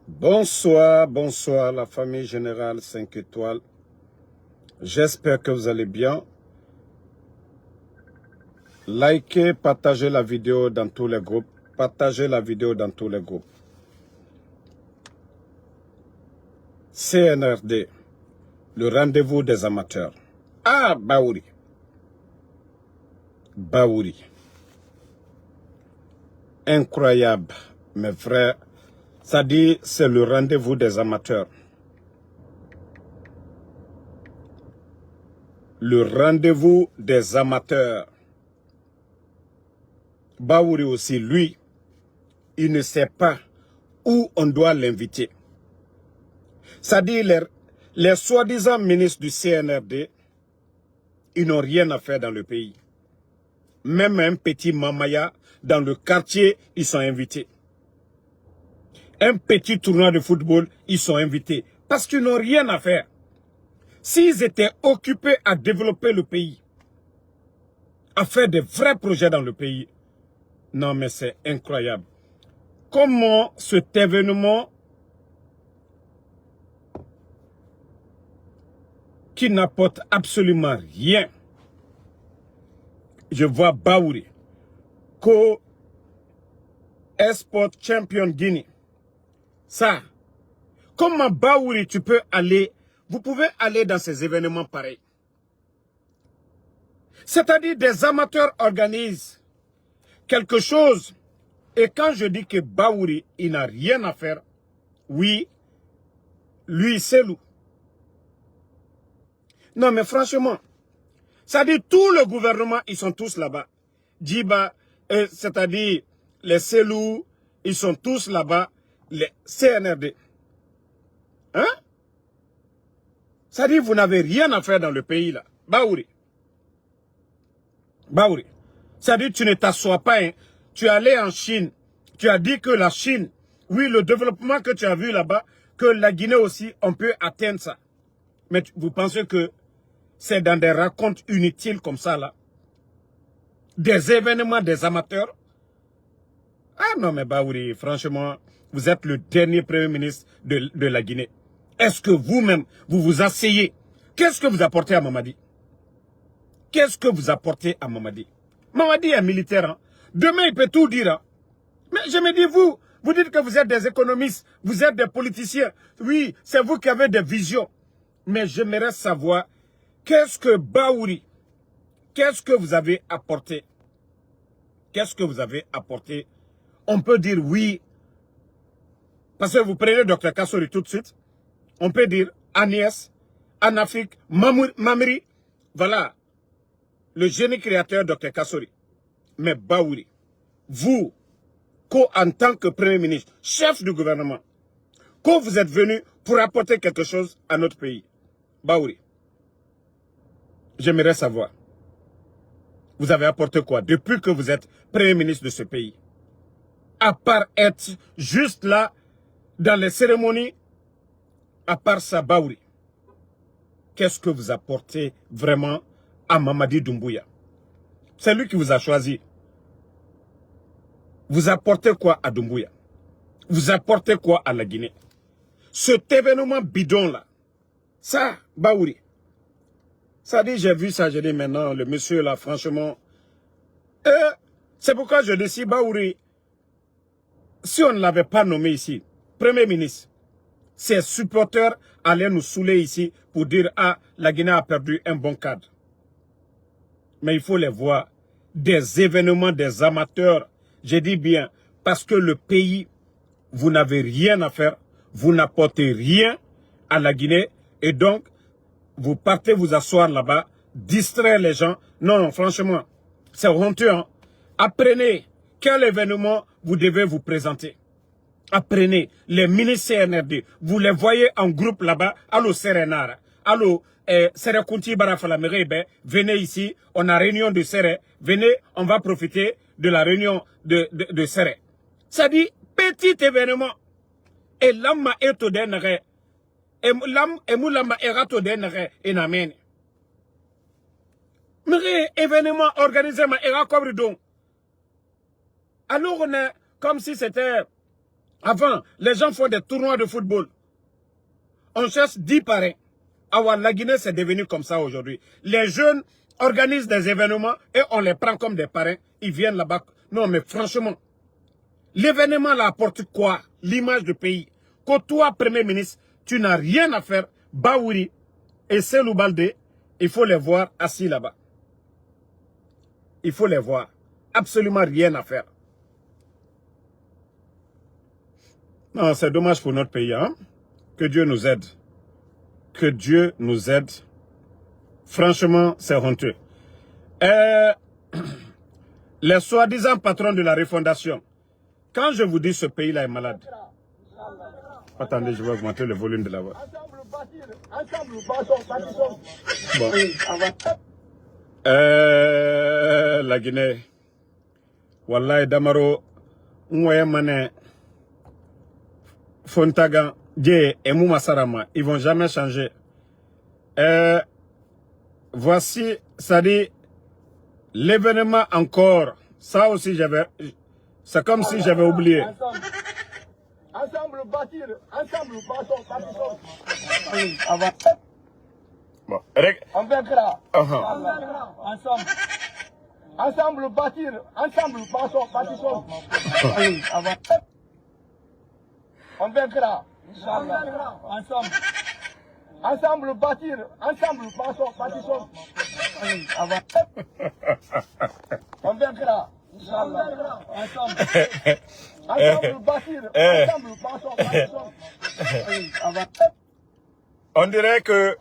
Bonsoir, bonsoir la famille générale 5 étoiles. J'espère que vous allez bien. Likez, partagez la vidéo dans tous les groupes. Partagez la vidéo dans tous les groupes. CNRD, le rendez-vous des amateurs. Ah, Baouri. Baouri. Incroyable, mes frères. Ça dit, c'est le rendez-vous des amateurs. Le rendez-vous des amateurs. Baouri aussi, lui, il ne sait pas où on doit l'inviter. Ça dit, les soi-disant ministres du CNRD, ils n'ont rien à faire dans le pays. Même un petit mamaya dans le quartier, ils sont invités. Un petit tournoi de football, ils sont invités. Parce qu'ils n'ont rien à faire. S'ils étaient occupés à développer le pays, à faire de vrais projets dans le pays, non mais c'est incroyable. Comment cet événement qui n'apporte absolument rien. Je vois Baouri, co-Esport Champion Guinée. Ça, comment Baouri tu peux aller, vous pouvez aller dans ces événements pareils. C'est-à-dire des amateurs organisent quelque chose. Et quand je dis que Baouri, il n'a rien à faire, oui, lui c'est loup. Non mais franchement, ça dit tout le gouvernement, ils sont tous là-bas. Djiba, c'est-à-dire les Selou, ils sont tous là-bas, les CNRD. Hein? Ça dit vous n'avez rien à faire dans le pays là. Baouri. Baouri. Ça dit tu ne t'assois pas. Hein. Tu es allé en Chine. Tu as dit que la Chine, oui, le développement que tu as vu là-bas, que la Guinée aussi, on peut atteindre ça. Mais vous pensez que c'est dans des racontes inutiles comme ça là? Des événements des amateurs? Ah non mais Baouri, franchement, vous êtes le dernier premier ministre de la Guinée. Est-ce que vous-même, vous vous asseyez? Qu'est-ce que vous apportez à Mamadi? Qu'est-ce que vous apportez à Mamadi? Mamadi est militaire. Hein? Demain, il peut tout dire. Hein? Mais je me dis, vous dites que vous êtes des économistes, vous êtes des politiciens. Oui, c'est vous qui avez des visions. Mais j'aimerais savoir, qu'est-ce que Baouri, qu'est-ce que vous avez apporté? Qu'est-ce que vous avez apporté? On peut dire oui, parce que vous prenez Dr Kassori tout de suite. On peut dire Agnès, Anafik, Mamri, voilà, le génie créateur Dr Kassori. Mais Baouri, vous, en tant que Premier ministre, chef du gouvernement, quand vous êtes venu pour apporter quelque chose à notre pays, Baouri, j'aimerais savoir, vous avez apporté quoi depuis que vous êtes Premier ministre de ce pays? À part être juste là, dans les cérémonies, à part ça, Baouri, qu'est-ce que vous apportez vraiment à Mamadi Doumbouya? C'est lui qui vous a choisi. Vous apportez quoi à Doumbouya? Vous apportez quoi à la Guinée? Cet événement bidon-là, ça, Baouri, ça dit, j'ai vu ça, j'ai dit maintenant, le monsieur là, franchement, c'est pourquoi je dis si Baouri, si on ne l'avait pas nommé ici, Premier ministre, ses supporters allaient nous saouler ici pour dire, ah, la Guinée a perdu un bon cadre. Mais il faut les voir. Des événements, des amateurs. J'ai dit bien, parce que le pays, vous n'avez rien à faire. Vous n'apportez rien à la Guinée. Et donc, vous partez vous asseoir là-bas, distraire les gens. Non, non, franchement, c'est honteux. Hein? Apprenez quel événement vous devez vous présenter. Apprenez les ministres CNRD. Vous les voyez en groupe là-bas. Allô, Serenara. Allô, Serekunti Barafalamere, venez ici, on a réunion de Sere, venez, on va profiter de la réunion de Sere. Ça dit, petit événement, et l'amma eto denere, et moulama erato denere, et n'amène. Mais événement organisé, ma era comme donc. Alors on est comme si c'était Avant, les gens font des tournois de football. On cherche 10 parrains. Alors, la Guinée, c'est devenu comme ça aujourd'hui. Les jeunes organisent des événements et on les prend comme des parrains. Ils viennent là-bas. Non, mais franchement, l'événement là apporte quoi? L'image du pays. Que toi, Premier ministre, tu n'as rien à faire. Baouri et Selou Baldé, il faut les voir assis là-bas. Il faut les voir. Absolument rien à faire. Non, c'est dommage pour notre pays. Hein? Que Dieu nous aide. Que Dieu nous aide. Franchement, c'est honteux. Les soi-disant patrons de la refondation. Quand je vous dis ce pays-là est malade. Attendez, je vais augmenter le volume de la voix. Bon. La Guinée. Wallahi Damaro. Mouye Mané. Fontagan. Dje et Mouma Sarama. Ils vont jamais changer. Voici, ça dit, l'événement encore. Ça aussi, j'avais. C'est comme si j'avais oublié. Ensemble bâtir, ensemble bâtissons. Bon, on vaincra. Ensemble. Ensemble bâtir, ensemble bâtissons. On vaincra. Ensemble. Ensemble bâtir, ensemble bâtissons. On vaincra. Ensemble. Ensemble bâtir, ensemble bâtissons. On dirait que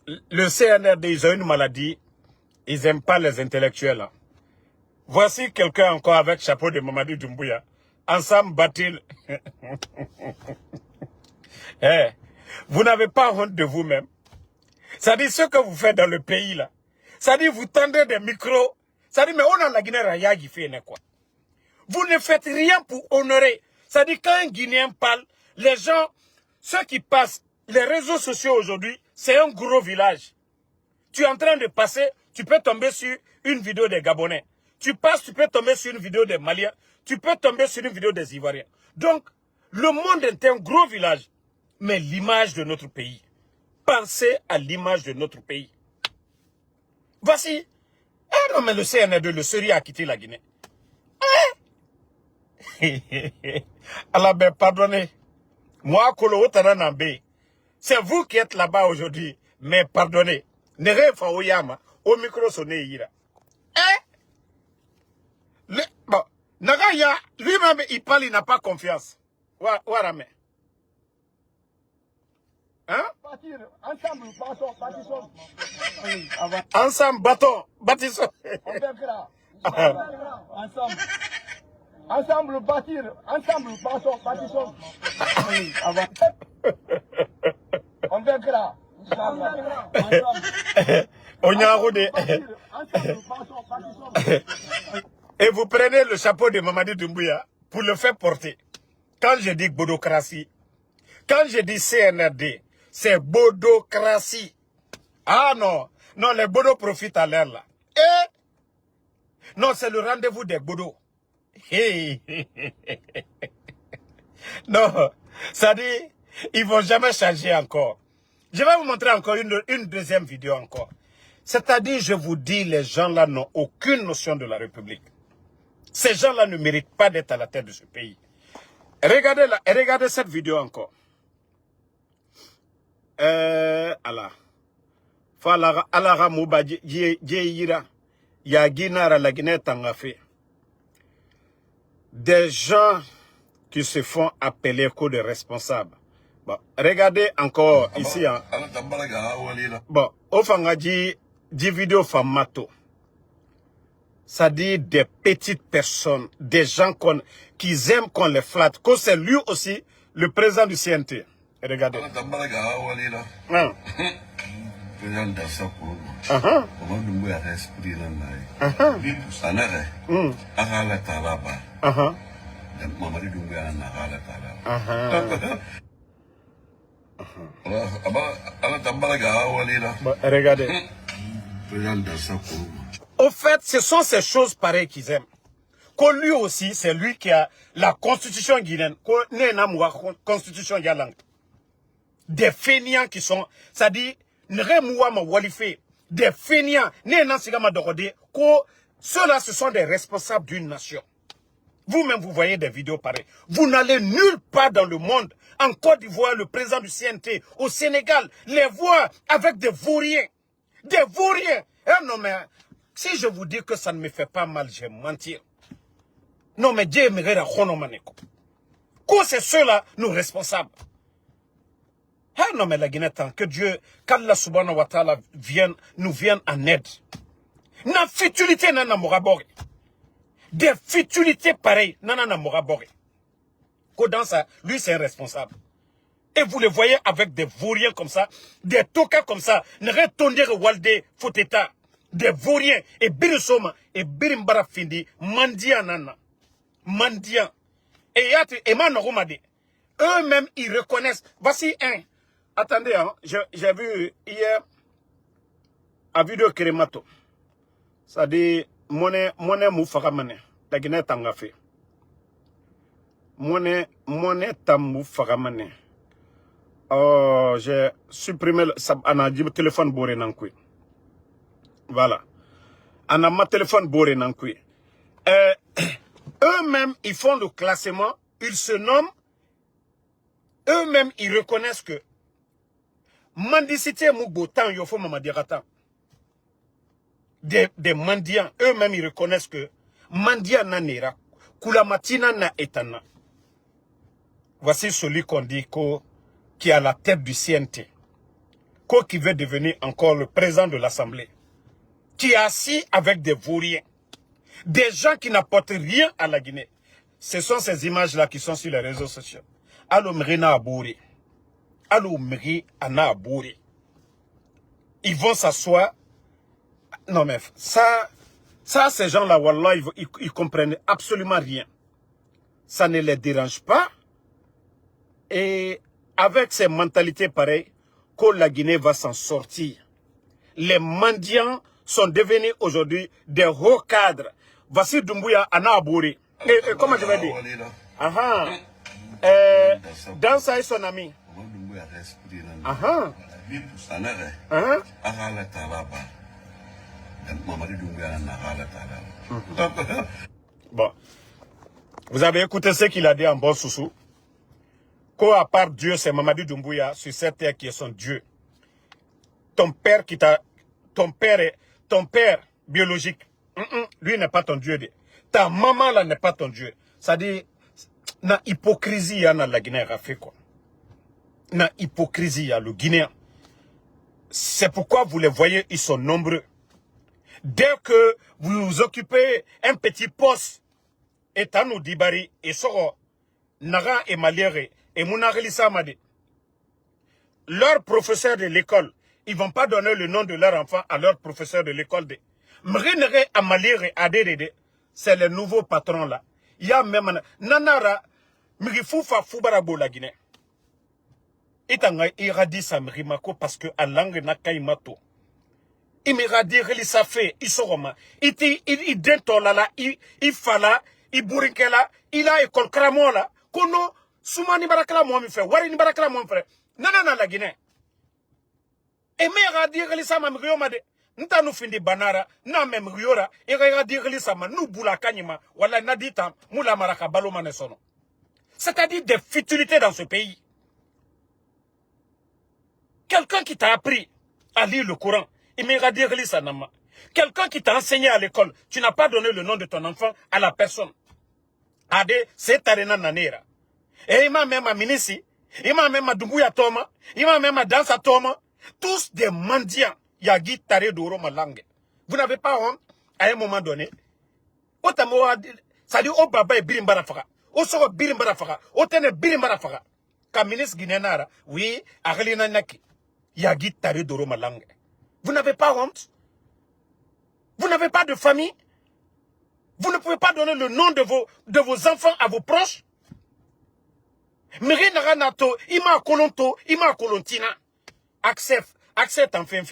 le CNRD, ils ont une maladie. Ils n'aiment pas les intellectuels. Hein. Voici quelqu'un encore avec chapeau de Mamadi Doumbouya. Ensemble bâtir. Vous n'avez pas honte de vous-même. Ça dit ce que vous faites dans le pays là. Ça dit vous tendez des micros. Ça dit mais on a la Guinée Raya qui fait quoi. Vous ne faites rien pour honorer. Ça dit quand un Guinéen parle, les gens, ceux qui passent, les réseaux sociaux aujourd'hui, c'est un gros village. Tu es en train de passer, tu peux tomber sur une vidéo des Gabonais. Tu passes, tu peux tomber sur une vidéo des Maliens. Tu peux tomber sur une vidéo des Ivoiriens. Donc, le monde est un gros village. Mais l'image de notre pays. Pensez à l'image de notre pays. Voici. Ah non, mais le CNRD, le Seri a quitté la Guinée. Allah, ben, pardonnez. Moi, Kolo Otananambe, c'est vous qui êtes là-bas aujourd'hui. Mais pardonnez. Nere Faouyama, au micro sonné ira. Bon, Nagaya, lui-même, il parle, il n'a pas confiance. Warame. Hein? Ensemble, bâtissons. Ensemble, bâtissons. On vaincra. Ensemble. Ensemble, bâtir. Ensemble, bâtissons. On vaincra. Et vous prenez le chapeau de Mamadi Doumbouya pour le faire porter. Quand je dis bodocratie, quand je dis CNRD, c'est bodocratie. Ah non, non, les bodos profitent à l'air là. Non, c'est le rendez-vous des bodos. Non, ça dit, ils vont jamais changer encore. Je vais vous montrer encore une deuxième vidéo encore. C'est-à-dire, je vous dis, les gens là n'ont aucune notion de la République. Ces gens là ne méritent pas d'être à la tête de ce pays. Regardez cette vidéo encore. Allah. Fala alara muba yira yaginara la Guinée tangafe. Des gens qui se font appeler que des responsables. Bon, regardez encore ici. Hein. Bon, ofangaji di vidéo famato. Ça dit des petites personnes, des gens qui aiment qu'on les flatte, que c'est lui aussi le président du CNT. Regardez. Regardez. Au fait, ce sont ces choses pareilles qu'ils aiment. que lui aussi, c'est lui qui a la constitution guinéenne. Constitution yalang. Des fainéants qui sont, c'est-à-dire, des fainéants, ceux-là, ce sont des responsables d'une nation. Vous-même, vous voyez des vidéos pareilles. Vous n'allez nulle part dans le monde. En Côte d'Ivoire, le président du CNT, au Sénégal, les voit avec des vauriens. Des vauriens. Eh non, mais si je vous dis que ça ne me fait pas mal, je vais mentir. Non, mais Dieu me regarde. Quoi, c'est ceux-là, nous responsables. Eh non, mais la Guinée, tant que Dieu, qu'Allah subhanahu wa ta'ala nous vienne en aide. Na futilité, nana morabori. Des futilités pareilles, nana morabori. Dans ça, lui, c'est un responsable. Et vous les voyez avec des vauriens comme ça, des tokas comme ça, ne retondire walde foteta, des vauriens, et birisoma, et birimbara findi, mandian nana. Mandian. Et manoromade. Eux-mêmes, ils reconnaissent. Voici un. Attendez, hein, j'ai vu hier, à vidéo Keremato. Ça dit, monnaie moufaramane, la Guinée Tangafé. Monnaie tamou faramane. Oh, j'ai supprimé le téléphone boré nankui. Voilà. Ana ma téléphone boré nankui. Eux-mêmes, ils font le classement, ils se nomment, eux-mêmes, ils reconnaissent que mendicité moukbo tan yofo mamadirata. Des mendiants, eux-mêmes, ils reconnaissent que mendiant nanera, kulamatina na etana. Voici celui qu'on dit qui est à la tête du CNT, qui veut devenir encore le président de l'Assemblée, qui est assis avec des vauriens, des gens qui n'apportent rien à la Guinée. Ce sont ces images-là qui sont sur les réseaux sociaux. Allo Mrina Abouri. Allo Mri Ana Abouri. Ils vont s'asseoir. Non mais ça ces gens-là, wallah, ils comprennent absolument rien. Ça ne les dérange pas. Et avec ces mentalités pareilles, que la Guinée va s'en sortir. Les mendiants sont devenus aujourd'hui des hauts cadres. Voici Doumbouya Ana Abouri. Comment je vais dire? Dans ça et son ami. Bon. Vous avez écouté ce qu'il a dit en bon soussou. Qu'à part Dieu, c'est Mamadou Doumbouya sur cette terre qui est son Dieu. Ton père biologique, lui n'est pas ton Dieu. Ta maman là n'est pas ton Dieu. C'est-à-dire, na hypocrisie dans la Guinée a fait quoi. Na hypocrisie le Guinéen. C'est pourquoi vous les voyez, ils sont nombreux. Dès que vous occupez un petit poste, et nous dibari et soro, naga et maliere et mounareli samade. Leurs professeurs de l'école, ils vont pas donner le nom de leur enfant à leur professeur de l'école de. Mrinere à maliere à dédé, c'est le nouveau patron là. Il y a même nanara mrifufa fubarabo la Guinée. Itanga iradi sa mrimako parce que à langue na kaimato. Il m'iradi relisa fait, il soroma. Il dentola là, il fala, il bourinkela, il a école kramo là. Kono, souma ni barakala moi mi fait, wari ni barakala moi mi fait. Nanana la Guinée. Et m'iradi relisa ma mrioma de. Nta nous findi banara, na même riora, et iradi relisa ma, nous boula kanyima, wala nadita, moula maraka baloma nesono. C'est-à-dire des futilités dans ce pays. Quelqu'un qui t'a appris à lire le Coran, il m'a dit ça nama. Quelqu'un qui t'a enseigné à l'école, tu n'as pas donné le nom de ton enfant à la personne. Ade, c'est Tarena Nanera. Et il m'a même à Minisi, il m'a même à Dumbuya Toma, il m'a même à Dansa Toma, tous des mendiants. Yagi Tare Doro Malangue. Vous n'avez pas honte à un moment donné. Otamoa, ça dit, oh baba et Birimbarafara. Oh soro Birimbarafara. Oh tene Birimbarafara. Comme ministre guinéen, oui, Arlina Naki. Yagi Tare Doro Malangue. Vous n'avez pas honte? Vous n'avez pas de famille? Vous ne pouvez pas donner le nom de vos enfants à vos proches? Miri Naranato, Ima Kolonto, Ima Kolontina. Accepte en fin.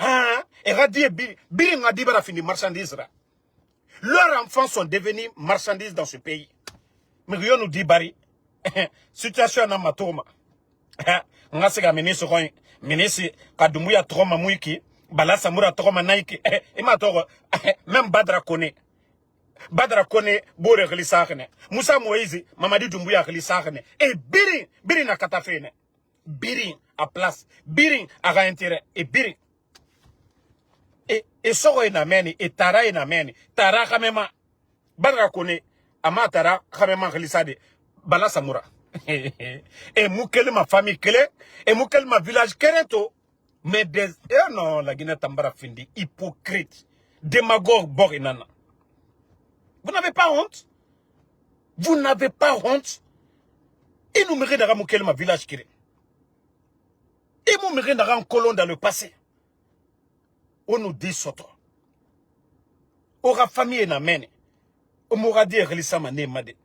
Ah, et radie Biring a dit fini marchandise. Leurs enfants sont devenus marchandises dans ce pays. Mais rien nous dit Barry. Situation na matoma. Nga sega ministre ko ministre Kadumuya troma muiki bala samura troma naiki ima toro même Badra Kone bore khlisakne Musa Moïse Mamadi Doumbouya khlisakne et biri na katafene biri à place biri à intérêt et biri et soro ina meni et tara ina meni tara kamema Badra Kone ama tara kamema khlisade bala samura et moukel ma famille clé et moukel ma village kereto mais des non la Guinée Tambara Findi hypocrite démagogue borinana. Vous n'avez pas honte? Vous n'avez pas honte? Et nous mérite d'avoir moukel ma village clé et nous mérite d'avoir un colon dans le passé. On nous dit soto aura famille na mene on m'aura dit relisa mané made.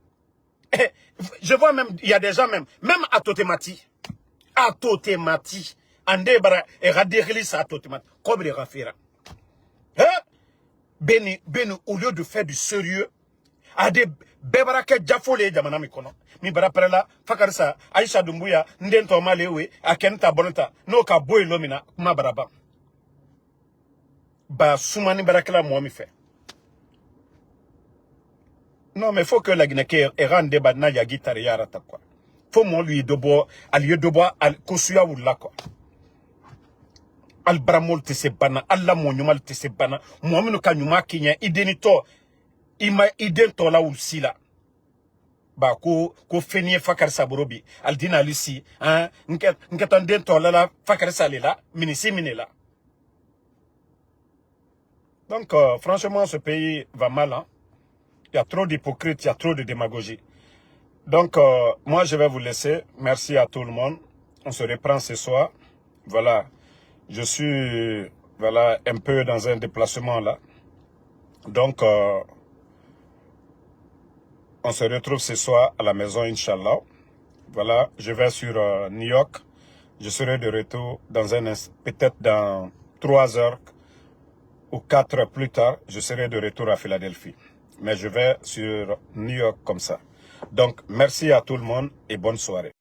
Je vois même, il y a des gens même à Totemati, Ande bara et radéris à Totemati, comme les rafira. Beni, au lieu de faire du sérieux, à des bebarake jaffolé d'amana mikono. Mi bara prela, fakarsa, Aïcha Doumbouya, ndento malewe, a kenta bonita, no ka boy lomina, ma baraba. Ba soumani barakela moi mi fait. Non, mais il faut que la Guinée rende des badna yagi tariyara ta quoi. Faut mon lui dobo, al lieu dobo, al kosuya ou la quoi. Al bramol te se bana, alla mo nyumal te se bana, mo amino ka nyuma kinya, idenito, ima idento la ou si la. Ba ko fenye fakar saborobi, al dina lusi, hein, nketan dento la fakar salela, minisi minela. Donc, franchement, ce pays va mal, hein. Il y a trop d'hypocrites, il y a trop de démagogie. Donc, moi, je vais vous laisser. Merci à tout le monde. On se reprend ce soir. Voilà. Je suis voilà, un peu dans un déplacement là. Donc, on se retrouve ce soir à la maison, Inch'Allah. Voilà. Je vais sur New York. Je serai de retour dans peut-être dans 3 heures ou 4 heures plus tard. Je serai de retour à Philadelphie. Mais je vais sur New York comme ça. Donc, merci à tout le monde et bonne soirée.